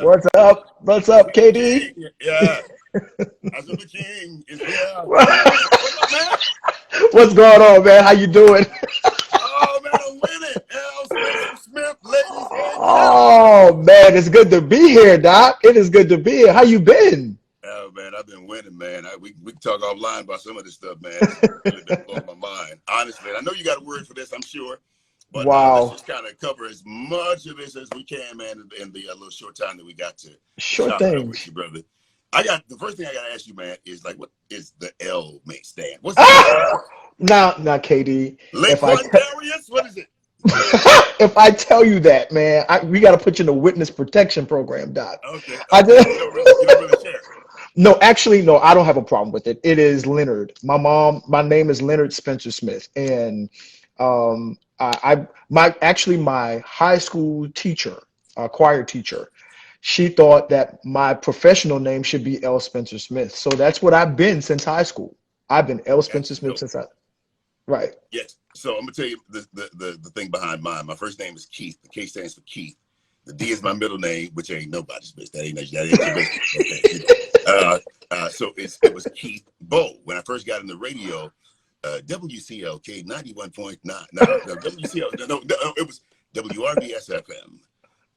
What's up? What's up, Azuma the KD? King. Yeah. Azuma the King is here. What's up, man? What's going on, man? How you doing? Oh, man, I'm winning. L. Spencer Smith, ladies and gentlemen. Oh man, it's good to be here, Doc. It is good to be here. How you been? Oh, man, I've been winning, man. We can talk offline about some of this stuff, man. It's really been blowing my mind. Honestly, I know you got a word for this, I'm sure. But let's Wow. just kind of cover as much of this as we can, man, in the little short time that we got to Sure chop it up thing. with you, brother. The first thing I got to ask you, man, is like, what is the L make stand? What's the L stand Ah! for? Now, KD, if I Laquan te- Darius? What is it? if I tell you that, man, we got to put you in the witness protection program, Doc. Okay, I okay. just You don't really share. No, actually, no, I don't have a problem with it. It is Leonard. My name is Leonard Spencer Smith, and my high school teacher, choir teacher, she thought that my professional name should be L. Spencer Smith. So that's what I've been since high school. I've been L. Spencer That's Smith dope. since I, right. Yes. So I'm gonna tell you the thing behind mine. My first name is Keith. The K stands for Keith. The D is my middle name, which ain't nobody's business. That ain't your business. Okay. So it was Keith Bow. When I first got in the radio, WCLK 91.9. No, WCL. No, it was WRBS FM.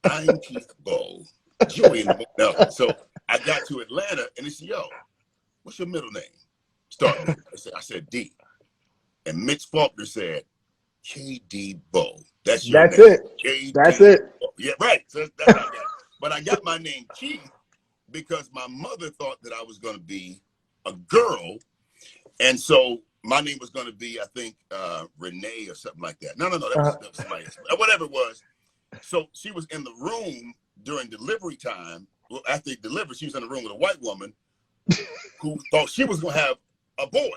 I'm Keith Bow. Joy in the no. So I got to Atlanta and they said, "Yo, what's your middle name?" Start with. I said D. And Mitch Faulkner said, KD Bow. That's your That's name. it. That's KD it. Bow. Yeah, right. So that's how I got it. But I got my name Keith because my mother thought that I was going to be a girl. And so my name was going to be, I think, Renee or something like that. No. Uh, That was somebody else. Whatever it was. So she was in the room during delivery time. Well, after they delivered, she was in the room with a white woman who thought she was going to have a boy.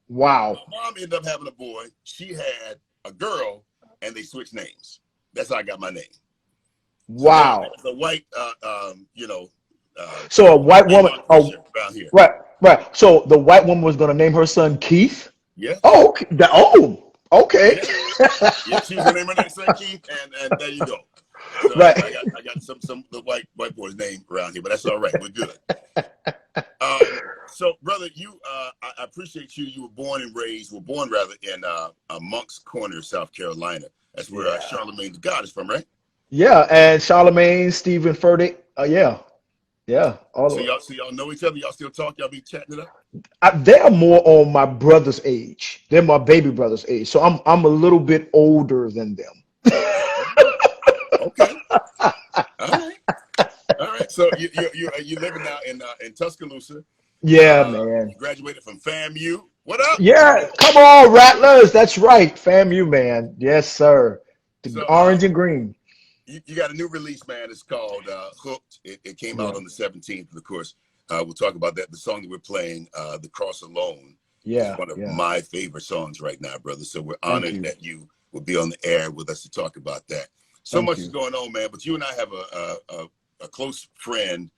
wow. My mom ended up having a boy. She had a girl, and they switched names. That's how I got my name. So Wow. there's a white, So a white woman, Avon oh, Fisher around here. right, right. So the white woman was going to name her son Keith. Yes. Oh, okay. Okay. Yeah. Yeah. She was gonna name her next son Keith, and there you go. So Right. I got some the white boy's name around here, but that's all right. We're good. So brother, I appreciate you. You were born rather in Moncks Corner, South Carolina. That's where Yeah. Charlemagne the God is from, right? Yeah. And Charlemagne, Stephen Furtick. Yeah. Yeah. So All of, y'all know each other. Y'all still talk. Y'all be chatting it up. they're more on my brother's age. They're my baby brother's age. So I'm a little bit older than them. Okay. All right. All right. So you living now in Tuscaloosa. Yeah, man. You graduated from FAMU. What up? Yeah. Come on, Rattlers. That's right. FAMU, man. Yes, sir. The So orange and green. you got a new release, man. It's called Hooked. It came out Yeah. on the 17th. Of course, we'll talk about that. The song that we're playing, The Cross Alone, is Yeah. one of Yeah. my favorite songs right now, brother. So we're Thank honored you. that you will be on the air with us to talk about that. So Thank much is you. going on, man. But you and I have a close friend,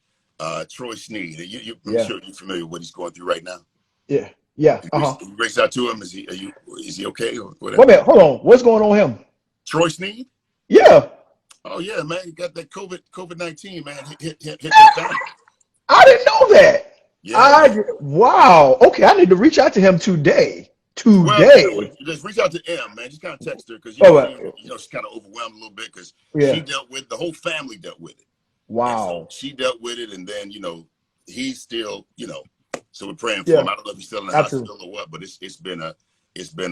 Troy Sneed. I'm Yeah. sure you're familiar with what he's going through right now. Yeah. Yeah. You reached out to him. Is he okay or Wait a whatever? minute. Hold on. What's going on with him? Troy Sneed? Yeah. Oh yeah, man. You got that COVID-19, man. Hit that down. I didn't know that. Yeah, man. Wow. Okay, I need to reach out to him today. Well, Today. just reach out to M, man. Just kind of text her because Oh, she's kind of overwhelmed a little bit because she yeah. dealt with the whole family dealt with it, and so Wow. she dealt with it, and then he's still so we're praying for Yeah. him. I don't know if he's still in the Absolutely. hospital or what, but it's been a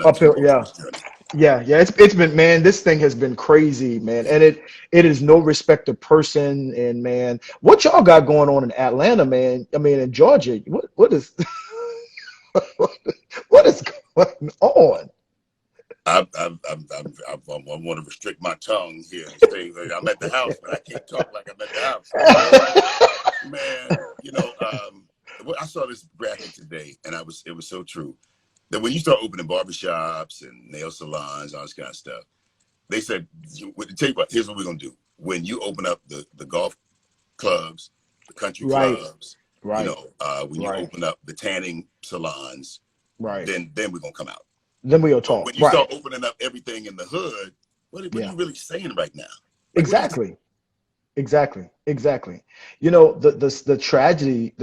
Uphill. Yeah. tumultuous journey. Yeah. Yeah. It's been, man. This thing has been crazy, man, and it is no respect to person. And man, what y'all got going on in Atlanta, man? I mean, in Georgia, what is what is going on? I want to restrict my tongue here and stay. I'm at the house, but I can't talk like I'm at the house. Man, I saw this graphic today, and it was so true that when you start opening barbershops and nail salons, all this kind of stuff, they said, tell you what, here's what we're gonna do. When you open up the golf clubs, the country Right. clubs, Right. when you Right. open up the tanning salons, Right. then we're gonna come out. Then we'll But talk. when you Right. start opening up everything in the hood, what are Yeah. you really saying right now? Like, what are you? Exactly. Exactly. Exactly. You know, the tragedy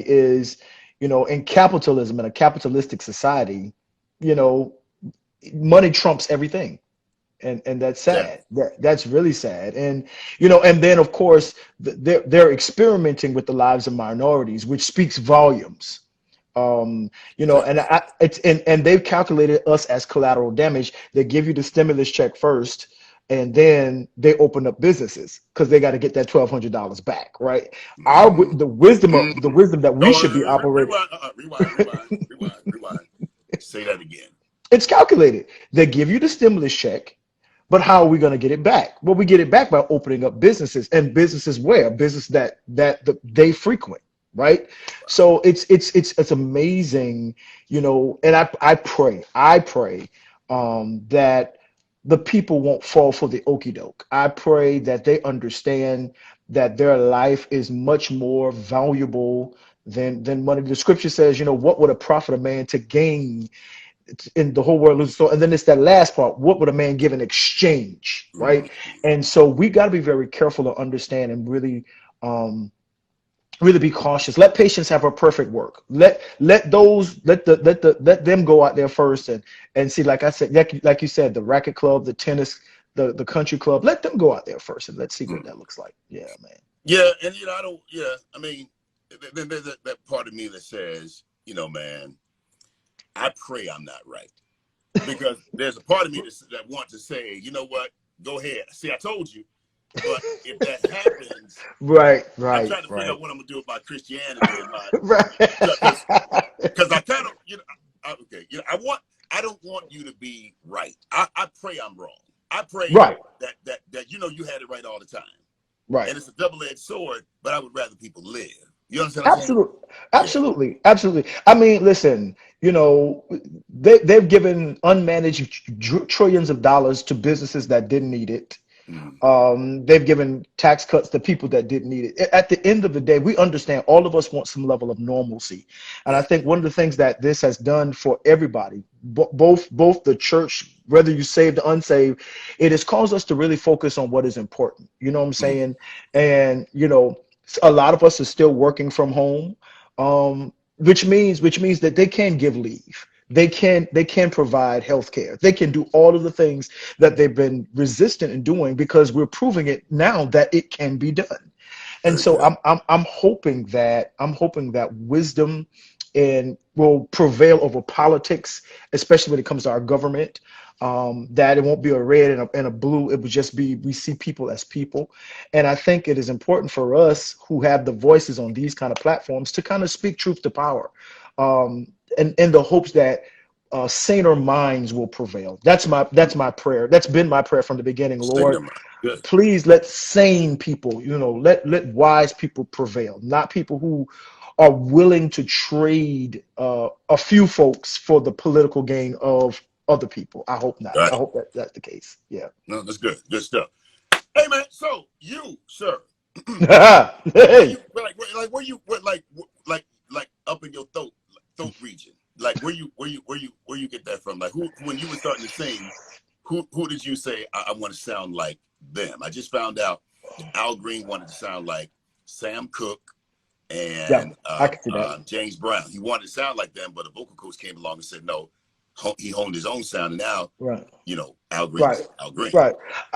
is, you know, in capitalism, in a capitalistic society, you know, money trumps everything. And that's Yeah. sad. That's really sad. And you know, and then of course they're experimenting with the lives of minorities, which speaks volumes. You know, and Exactly. and they've calculated us as collateral damage. They give you the stimulus check first, and then they open up businesses because they got to get that $1,200 back, right? Mm-hmm. The wisdom that we Oh, should be operating. rewind, rewind. Say that again. It's calculated. They give you the stimulus check, but how are we going to get it back? Well, we get it back by opening up businesses, and businesses where business that they frequent, right? So it's amazing, you know. And I pray that the people won't fall for the okey doke. I pray that they understand that their life is much more valuable than money. The scripture says, you know, what would a profit a man to gain in the whole world loses. So, and then it's that last part. What would a man give in exchange, right? Mm-hmm. And so we got to be very careful to understand and really, um, really be cautious. Let patience have her perfect work. Let them go out there first and see. Like I said, like you said, the racket club, the tennis, the country club. Let them go out there first and let's see what that looks like. Yeah, man. Yeah, and you know, I don't. Yeah, I mean, then there's that part of me that says, you know, man, I pray I'm not right, because there's a part of me that wants to say, you know what, go ahead. See, I told you. But if that happens, Right, I'm right, trying to figure right, out what I'm gonna do about Christianity and my, right. because I kind of, you know, okay, you know, I don't want you to be right. I pray I'm wrong. I pray Right, that you know you had it right all the time, right. and it's a double-edged sword. But I would rather people live. You understand what I'm saying? Absolutely, Yeah. absolutely. I mean, listen, you know, they've given unmanaged trillions of dollars to businesses that didn't need it. Mm. They've given tax cuts to people that didn't need it. At the end of the day, we understand all of us want some level of normalcy, and I Yeah. think one of the things that this has done for everybody, both the church, whether you saved or unsaved, it has caused us to really focus on what is important. You know what I'm Mm. saying? And you know, a lot of us are still working from home, which means that they can give leave. They can provide health care. They can do all of the things that they've been resistant in doing because we're proving it now that it can be done. And Very so good. I'm hoping that wisdom and will prevail over politics, especially when it comes to our government. That it won't be a red and a blue. It would just be we see people as people. And I think it is important for us who have the voices on these kind of platforms to kind of speak truth to power, and in the hopes that saner minds will prevail. That's my prayer. That's been my prayer from the beginning. State Lord, of mind. Good. please let sane people, you know, let wise people prevail, not people who are willing to trade a few folks for the political gain of other people. I hope not. I Right. hope that that's the case. Yeah. No, that's good. Good stuff. Hey man, so you, sir, where Hey. you like up in your throat region? Like where you get that from? Like who, when you were starting to sing, who did you say I want to sound like them? I just found out Al Green wanted to sound like Sam Cooke Yeah, and I can see that. James Brown. He wanted to sound like them, but a vocal coach came along and said no. He honed his own sound, and now Right. you know Al Green Right. is Al Green. Right.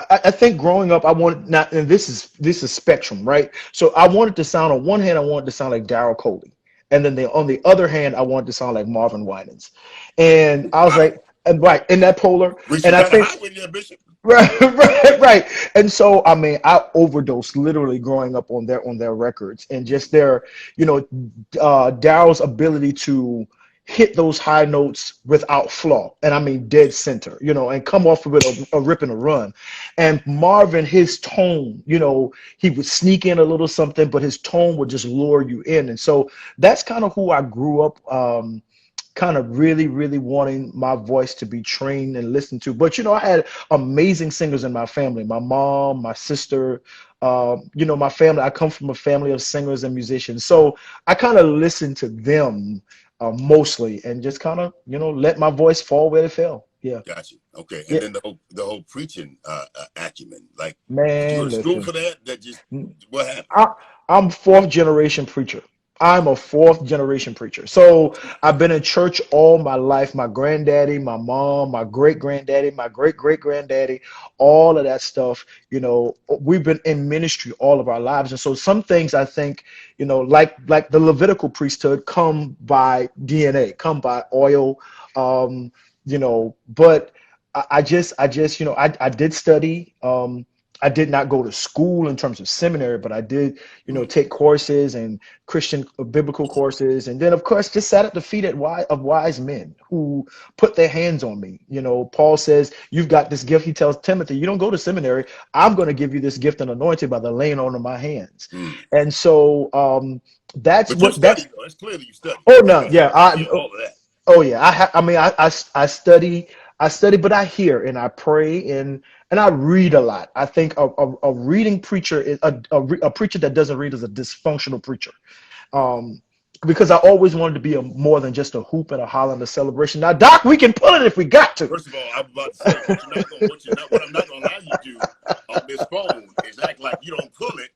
I think growing up, I wanted not, and this is spectrum, right? So I wanted to sound on one hand, I wanted to sound like Daryl Coley, and then on the other hand, I wanted to sound like Marvin Winans, and I was Wow, like, and right in that polar, reaching and I kind of think high with you, Bishop. right. And so I mean, I overdosed literally growing up on their records and just their, you know, Daryl's ability to hit those high notes without flaw, and I mean dead center, you know, and come off with a rip and a run. And Marvin, his tone, you know, he would sneak in a little something, but his tone would just lure you in. And so that's kind of who I grew up. Kind of really, really wanting my voice to be trained and listened to. But you know, I had amazing singers in my family. My mom, my sister, you know, my family. I come from a family of singers and musicians, so I kind of listened to them mostly, and just kind of, you know, let my voice fall where it fell. Yeah. Got you. Okay. And Yeah. then the whole preaching acumen. Like, did you go Man, to school listen. for that? That just what happened? I, I'm fourth generation preacher. I'm a fourth generation preacher. So I've been in church all my life. My granddaddy, my mom, my great granddaddy, my great great granddaddy, all of that stuff. We've been in ministry all of our lives. And so some things I think, like the Levitical priesthood come by DNA, come by oil. Um, but I did study. I did not go to school in terms of seminary, but I did, Mm, take courses and Christian biblical courses, and then of course just sat at the feet of wise men who put their hands on me. Paul says, "You've got this gift." He tells Timothy, "You don't go to seminary. I'm going to give you this gift and anointing by the laying on of my hands." mm. And so that's But you what that's. studied though. It's clearly you studied. Oh You no, got yeah, yeah, all of that. oh yeah, I mean, I study, but I hear and I pray and I read a lot. I think a reading preacher is a preacher that doesn't read is a dysfunctional preacher. Mm. Um, because I always wanted to be a more than just a hoop and a holler and a celebration. Now, Doc, we can pull it if we got to. First of all, I'm about to say what I'm not gonna allow you to do on this phone is act like you don't pull it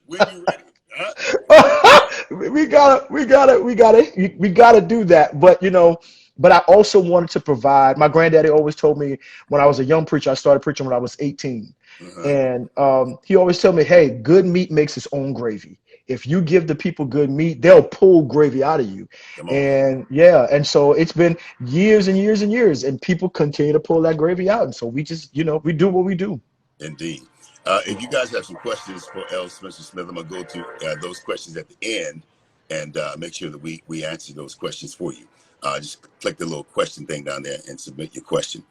when you ready. Huh? we gotta do that. But I also wanted to provide. My granddaddy always told me when I was a young preacher. I started preaching when I was 18, Uh-huh. and he always told me, "Hey, good meat makes its own gravy. If you give the people good meat, they'll pull gravy out of you." Come on, man. And yeah, and so it's been years and years and years, and people continue to pull that gravy out. And so we just, we do what we do. Indeed. If you guys have some questions for L. Spencer Smith, I'm gonna go to those questions at the end and make sure that we answer those questions for you. Just click the little question thing down there and submit your question.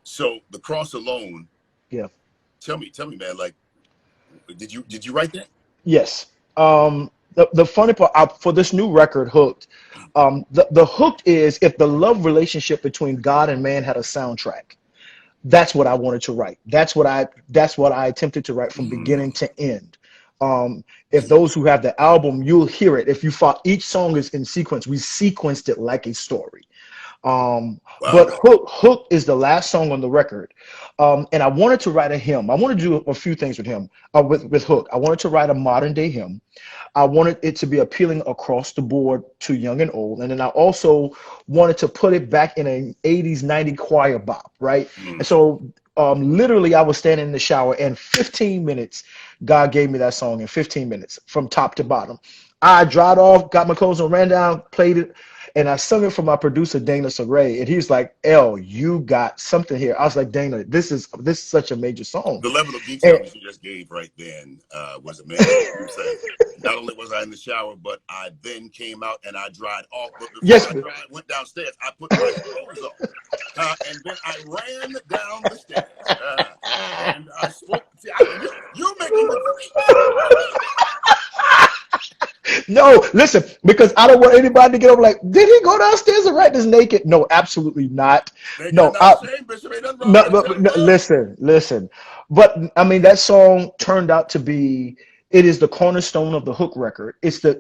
So the cross alone. Yeah. Tell me, man. Like, did you write that? Yes. The funny part for this new record, Hooked, the hook is if the love relationship between God and man had a soundtrack. That's what I wanted to write. That's what I attempted to write from beginning Mm. to end. If those who have the album, you'll hear it. If you thought each song is in sequence, we sequenced it like a story. Wow. But Hook is the last song on the record. And I wanted to write a hymn. I wanted to do a few things with him, with Hook. I wanted to write a modern day hymn. I wanted it to be appealing across the board to young and old. And then I also wanted to put it back in an 80s, 90s choir bop, right? And Mm. so literally I was standing in the shower and 15 minutes, God gave me that song in 15 minutes from top to bottom. I dried off, got my clothes on, ran down, played it, and I sung it for my producer Dana Saray, and he's like, "L, you got something here." I was like, "Dana, this is such a major song." The level of detail And that you just gave right then was amazing. You said, not only was I in the shower, but I then came out and I dried off. But before yes, I went downstairs, I put my clothes on. And then I ran down the stairs. And I spoke. See, you're making the preach. no, listen, because I don't want anybody to get up like, "Did he go downstairs and write this naked?" No, absolutely not. Make it No, not ashamed, Bishop. Ain't nothing wrong no, with that. Tell the no, world. listen. But I mean, that song turned out to be. It is the cornerstone of the Hook record. It's. Yeah,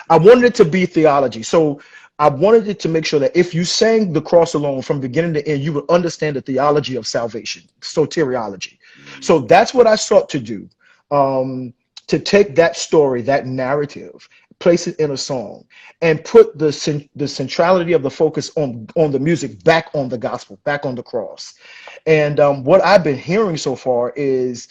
I it is. wanted it to be theology, so I wanted it to make sure that if you sang the cross alone from beginning to end, you would understand the theology of salvation, soteriology. So Mm. that's what I sought to do. Um, to take that story, that narrative, place it in a song, and put the centrality of the focus on the music back on the gospel, back on the cross. And what I've been hearing so far is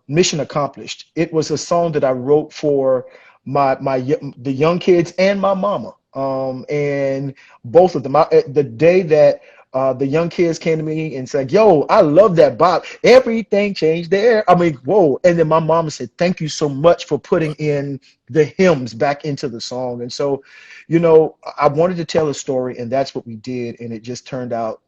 mission accomplished. It was a song that I wrote for the young kids and my mama. And both of them. The day that the young kids came to me and said, "Yo, I love that bop. Everything changed there." I mean, whoa. And then my mom said, "Thank you so much for putting Wow. in the hymns back into the song." And so, I wanted to tell a story, and that's what we did. And it just turned out,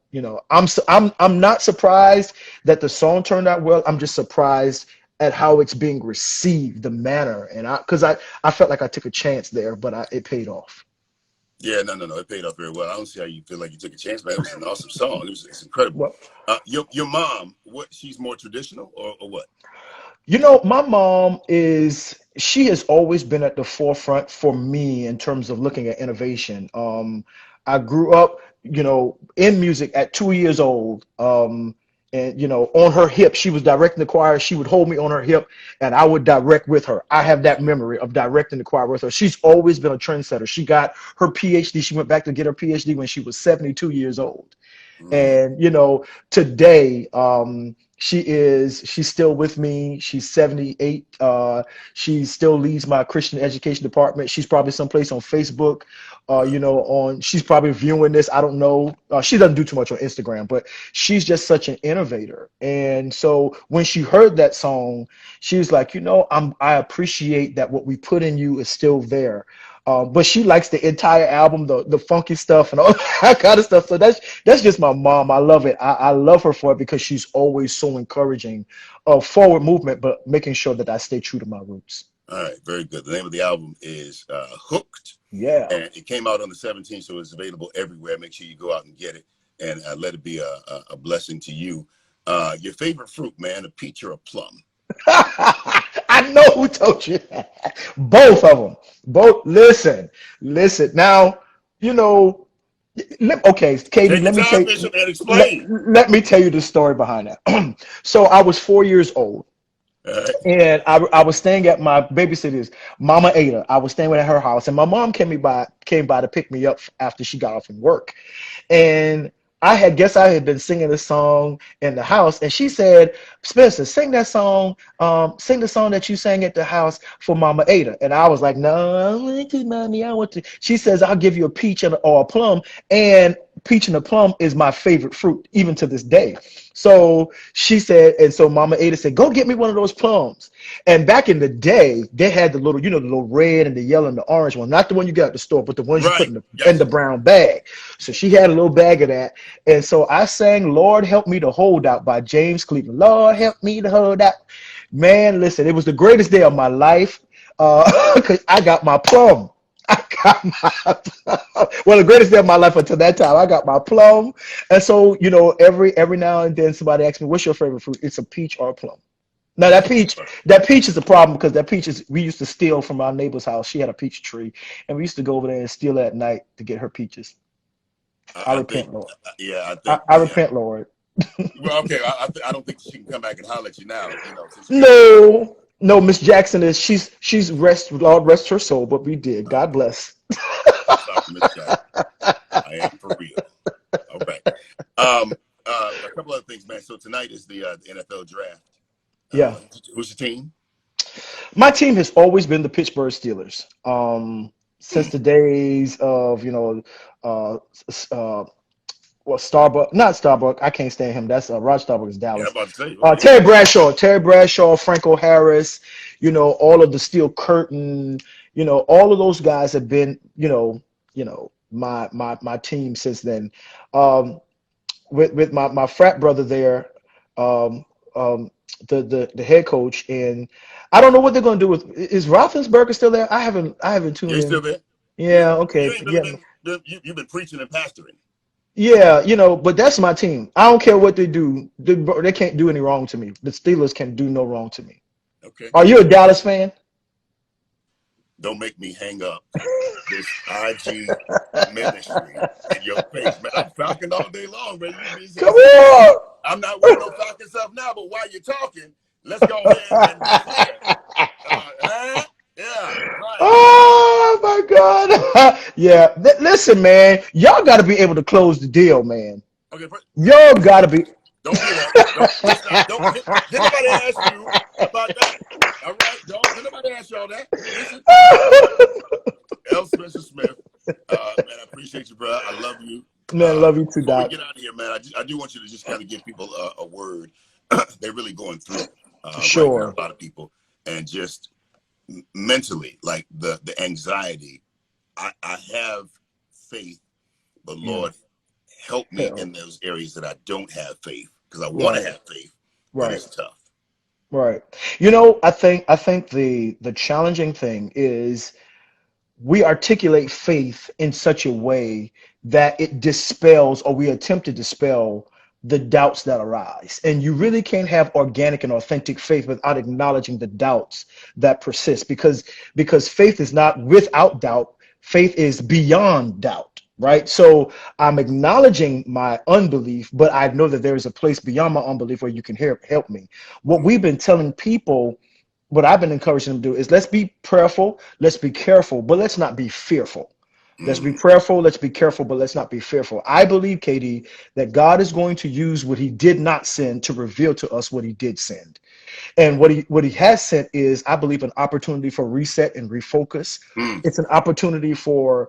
I'm not surprised that the song turned out well. I'm just surprised at how it's being received, the manner. And because I felt like I took a chance there, but it paid off. Yeah, no. It paid off very well. I don't see how you feel like you took a chance, man. It was an awesome song. It's incredible. Well, Your mom, what? She's more traditional or what? my mom she has always been at the forefront for me in terms of looking at innovation. I grew up you know, in music at 2 years old. And you know, on her hip, she was directing the choir. She would hold me on her hip, and I would direct with her. I have that memory of directing the choir with her. She's always been a trendsetter. She got her PhD. She went back to get her PhD when she was 72 years old. Mm. And you know, today, she's still with me. She's 78. She still leads my Christian education department. She's probably someplace on Facebook. Wow. You know, on she's probably viewing this. I don't know. She doesn't do too much on Instagram, but she's just such an innovator. And so when she heard that song, she was like, you know, I appreciate that what we put in you is still there. But she likes the entire album, the funky stuff and all that kind of stuff. So that's just my mom. I love it. I love her for it because she's always so encouraging of forward movement, but making sure that I stay true to my roots. All right, very good. The name of the album is Hooked, Yeah. and it came out on the 17th, so it's available everywhere. Make sure you go out and get it, and let it be a blessing to you. Your favorite fruit, man, a peach or a plum? I know who told you that. Both of them. Both. Listen. Now, you know, okay, Katie, Take your let me time, take Bishop, and let, explain. let me tell you the story behind that. So I was 4 years old. All right. And I was staying at my babysitter's Mama Ada. I was staying at her house, and my mom came by to pick me up after she got off from work. And I had been singing this song in the house, and she said, Spencer, sing that song, sing the song that you sang at the house for Mama Ada. And I was like, no, I want to, mommy, I want to. She says, I'll give you a peach or a plum, and peach and a plum is my favorite fruit, even to this day. So she said, and so Mama Ada said, go get me one of those plums. And back in the day, they had the little, you know, the little red and the yellow and the orange one, not the one you got at the store, but the ones you put Right. in the Gotcha. brown bag. So she had a little bag of that. And so I sang Lord Help Me to Hold Out by James Cleveland. Lord help me to hold out. Man, listen, it was the greatest day of my life because I got my plum. I got my well, the greatest day of my life until that time. I got my plum. And so, you know, every now and then somebody asks me, what's your favorite fruit? It's a peach or a plum. Now that peach is a problem because that peach is we used to steal from our neighbor's house. She had a peach tree, and we used to go over there and steal at night to get her peaches. I I think, repent, Lord. yeah, I I, think I repent, Lord. well, okay. I don't think she can come back and holler at you now. You know, since you got your baby. No, no, Miss Jackson is she's Lord rest her soul, but we did. God bless. I'm sorry, Miss Jackson. I am for real. All right. A couple other things, man. So tonight is the NFL draft. Yeah. Who's your team? My team has always been the Pittsburgh Steelers. Since the days of, you know, uh, uh, well, Starbuck, not Starbuck. I can't stand him. That's Rod Starbuck is Yeah, I'm Dallas. about to say. Okay. Terry Bradshaw, Franco Harris. You know, all of the Steel Curtain. You know, all of those guys have been, my team since then. Um, with my frat brother there, um, um, the head coach, and I don't know what they're going to do with. Is Roethlisberger still there? I haven't Yeah, tuned you still in. there? You, Yeah, you okay, ain't really yeah. you've been preaching and pastoring. Yeah, you know, but that's my team. I don't care what they do. They can't do any wrong to me. The Steelers can do no wrong to me. Okay. Are you a Dallas fan? Don't make me hang up this IG ministry in your face, man. I'm talking all day long, man. Come on. I'm not wearing no Falcon stuff now, but while you're talking, let's go ahead and be clear. Yeah, right. Oh my God. Yeah. Listen, man. Y'all got to be able to close the deal, man. Okay, Y'all got to be. don't do that. Don't did nobody ask you about that? All right, did nobody ask you all that? Listen, L. Spencer Smith. Man, I appreciate you, bro. I love you. Man, love you too, Before we Doc. get out of here, man, I do want you to just kind of give people a word. They're really going through right now, Sure. a lot of people, and just mentally, like the anxiety. I have faith, but Yeah. Lord, help me Hell. in those areas that I don't have faith because I want to Right. have faith, but Right. it's tough. Right. You know, I think the challenging thing is we articulate faith in such a way that it dispels or we attempt to dispel the doubts that arise. And you really can't have organic and authentic faith without acknowledging the doubts that persist because faith is not without doubt, faith is beyond doubt. right? So I'm acknowledging my unbelief, but I know that there is a place beyond my unbelief where you can help me. What Come on. we've been telling people, what I've been encouraging them to do is let's be prayerful, let's be careful, but let's not be fearful. Let's be Mm, prayerful, let's be careful, but let's not be fearful. I believe, KD, that God is going to use what he did not send to reveal to us what he did send. And what he has sent is, I believe, an opportunity for reset and refocus. mm, It's an opportunity for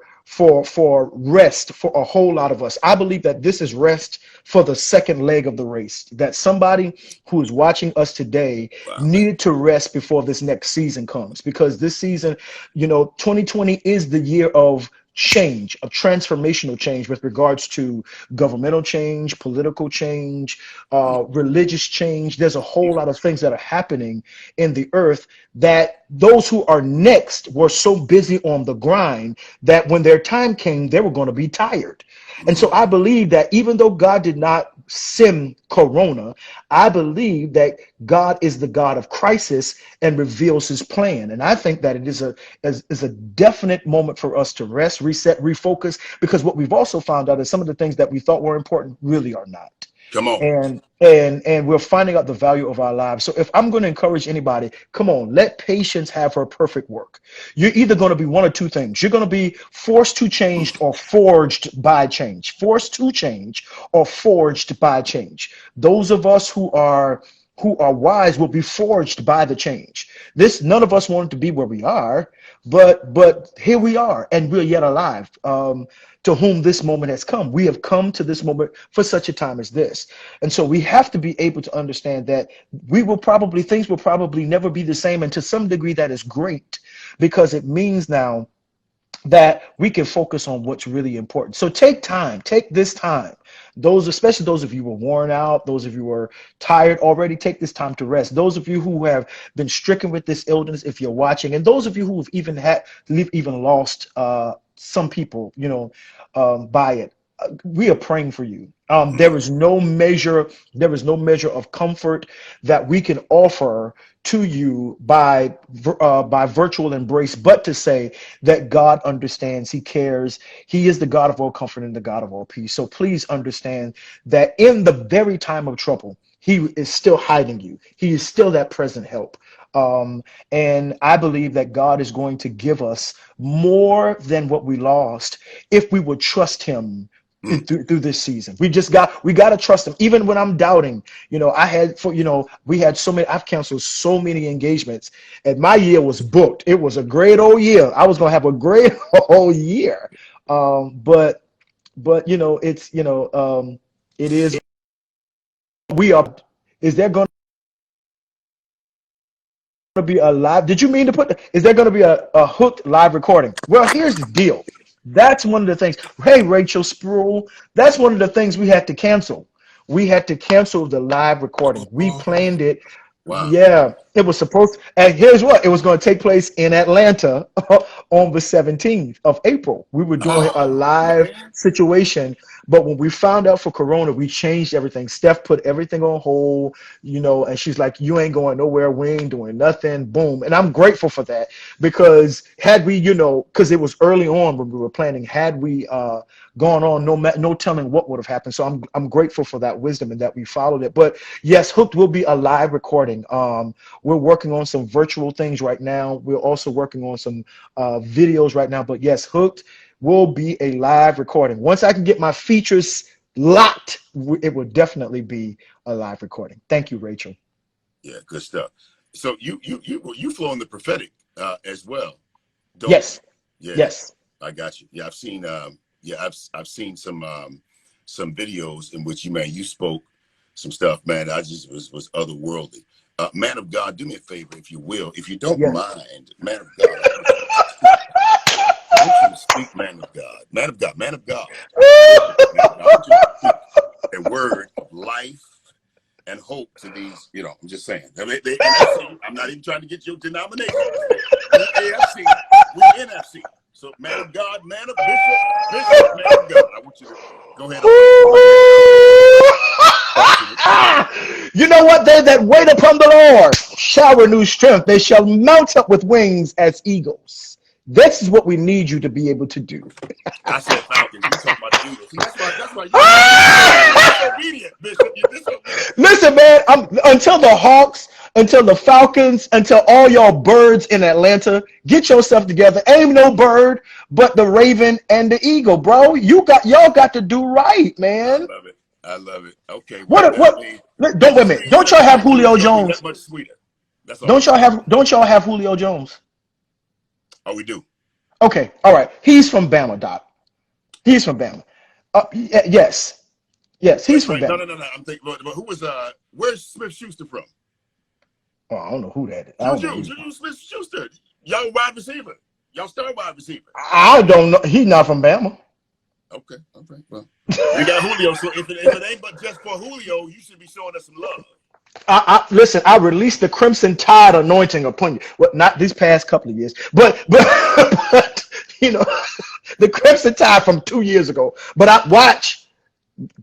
rest for a whole lot of us. I believe that this is rest for the second leg of the race. That somebody who is watching us today wow. needed to rest before this next season comes, because this season, 2020 is the year of change, of transformational change with regards to governmental change, political change, Mm, religious change. There's a whole lot of things that are happening in the earth that those who are next were so busy on the grind that when their time came, they were going to be tired. And so mm, I believe that even though God did not send Corona, I believe that God is the God of crisis and reveals his plan. And I think that it is a definite moment for us to rest, reset, refocus, because what we've also found out is some of the things that we thought were important really are not. come on. And we're finding out the value of our lives. So if I'm going to encourage anybody, come on, let patience have her perfect work. You're either going to be one or two things. You're going to be forced to change or forged by change. Forced to change or forged by change. Those of us who are wise will be forged by the change. This None of us wanted to be where we are, but here we are, and we're yet alive. To whom this moment has come. We have come to this moment for such a time as this. And so we have to be able to understand that things will probably never be the same. And to some degree, that is great, because it means now that we can focus on what's really important. So take this time. Especially those of you who are worn out, those of you who are tired already, take this time to rest. Those of you who have been stricken with this illness, if you're watching, and those of you who have even lost some people, by it, we are praying for you. Mm, There is no measure of comfort that we can offer to you by virtual embrace, but to say that God understands, he cares, he is the God of all comfort and the God of all peace. So please understand that in the very time of trouble, he is still hiding you. He is still that present help. And I believe that God is going to give us more than what we lost if we would trust him mm. through this season. We got to trust him. Even when I'm doubting, we had so many, I've canceled so many engagements, and my year was booked. It was a great old year. I was going to have a great whole year. But it is, we are, is there going to be a live? Did you mean to is there going to be a hooked live recording? Well, here's the deal. That's one of the things. Hey, Rachel Sproul, that's one of the things we had to cancel. We had to cancel the live recording. We Oh, planned it. wow. Yeah, it was supposed, and here's what it was going to take place in Atlanta on the 17th of April. We were doing a Oh, live man. situation, but when we found out for Corona, we changed everything. Steph put everything on hold, and she's like, "You ain't going nowhere. We ain't doing nothing." Boom, and I'm grateful for that, because had we, because it was early on when we were planning, had we gone on, no telling what would have happened. So I'm grateful for that wisdom and that we followed it. But yes, Hooked will be a live recording. We're working on some virtual things right now. We're also working on some videos right now. But yes, Hooked will be a live recording. Once I can get my features locked, it will definitely be a live recording. Thank you, Rachel. Yeah, good stuff. So you flow in the prophetic as well, don't Yes, you? Yeah, yes. I got you. Yeah, I've seen some videos in which you spoke some stuff, man. I just was otherworldly. Man of God, do me a favor, if you will, if you don't Yes. mind, man of God, I want you to speak, man of God, man of God, man of God, man of God. I want you to speak a word of life and hope to these. I'm just saying. I mean, they NFC. I'm not even trying to get your denomination. We AFC. We NFC. So, man of God, man of bishop, man of God. I want you to go ahead on. Go ahead. Talk to me. You know what? They that wait upon the Lord shall renew strength. They shall mount up with wings as eagles. This is what we need you to be able to do. I said Falcons. You talking about the Eagles? See, that's why you're disobedient, Bishop. You're disobedient. Listen, man, until the Hawks, until the Falcons, until all y'all birds in Atlanta, get yourself together. Ain't no bird but the Raven and the Eagle, bro. Y'all got to do right, I man. love it. I love it. Okay, well, What that means don't wait a minute. Don't y'all have Julio it's gonna be that Jones? much sweeter. That's all. Don't y'all have Julio Jones? Oh, we do. Okay, all right. He's from Bama, Doc. He's from Bama. Yes. Yes, he's from Wait. No, Bama. no, no, no. I'm thinking. But who was where's Smith Schuster from? Oh, I don't know who that is. I don't know. Juju Smith Schuster. Y'all wide receiver. Y'all star wide receiver. I don't know. He's not from Bama. Okay. Well, we got Julio. So if it ain't but just for Julio, you should be showing us some love. Listen, I released the Crimson Tide anointing upon you. Well, not these past couple of years, but you know, the Crimson Tide from 2 years ago. But I watch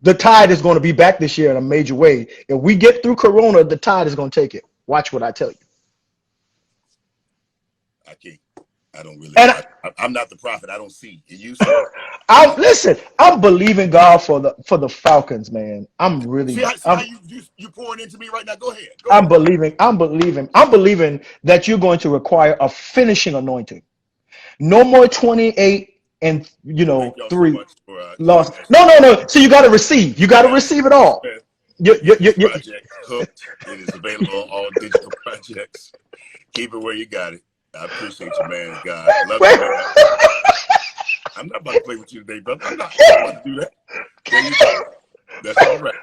the tide is going to be back this year in a major way. If we get through Corona, the tide is going to take it. Watch what I tell you. I can't. I don't really. And I'm not the prophet. I don't see. You see. I'm believing God for the Falcons, man. I'm really. See how you pouring into me right now. Go ahead. I'm believing that you're going to require a finishing anointing. No more 28 and Thank y'all 3 so much for lost. No. So you got to receive. You got to receive it all. Project Hooked. It is available on all digital projects. Keep it where you got it. I appreciate you, man. God, love you, man. I'm not about to play with you today, brother. I'm not about to do that. There you go. That's all right.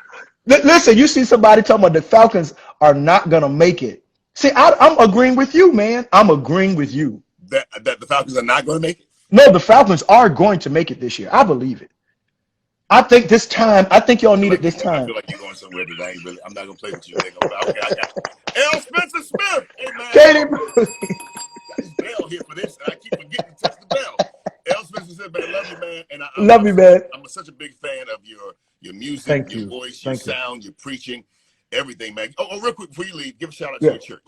Listen, you see somebody talking about the Falcons are not gonna make it. See, I'm agreeing with you, man. I'm agreeing with you. That the Falcons are not going to make it? No, the Falcons are going to make it this year. I believe it. I think this time. I think y'all need it this time. I feel like you're going somewhere that I ain't really. I'm not gonna play with you. Okay, I got you. L. Spencer Smith. Hey man. Katie. Got this bell here for this, and I keep forgetting to touch the bell. L. Spencer Smith, man, love you, man. And Love you, man. I'm such a big fan of your music, Thank your you. voice, your sound, your preaching, everything, man. Oh, real quick before you leave, give a shout out Yeah. to your church.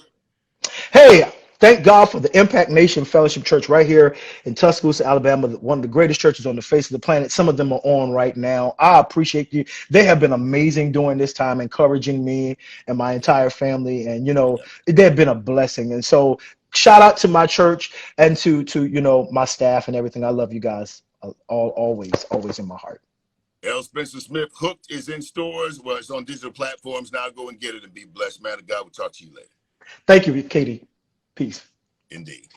Hey, thank God for the Impact Nation Fellowship Church right here in Tuscaloosa, Alabama, one of the greatest churches on the face of the planet. Some of them are on right now. I appreciate you. They have been amazing during this time, encouraging me and my entire family. And, they've been a blessing. And so shout out to my church and to my staff and everything. I love you guys always in my heart. L. Spencer Smith, Hooked is in stores. Well, it's on digital platforms now. Go and get it and be blessed, man. God will talk to you later. Thank you, Katie. Peace. Indeed.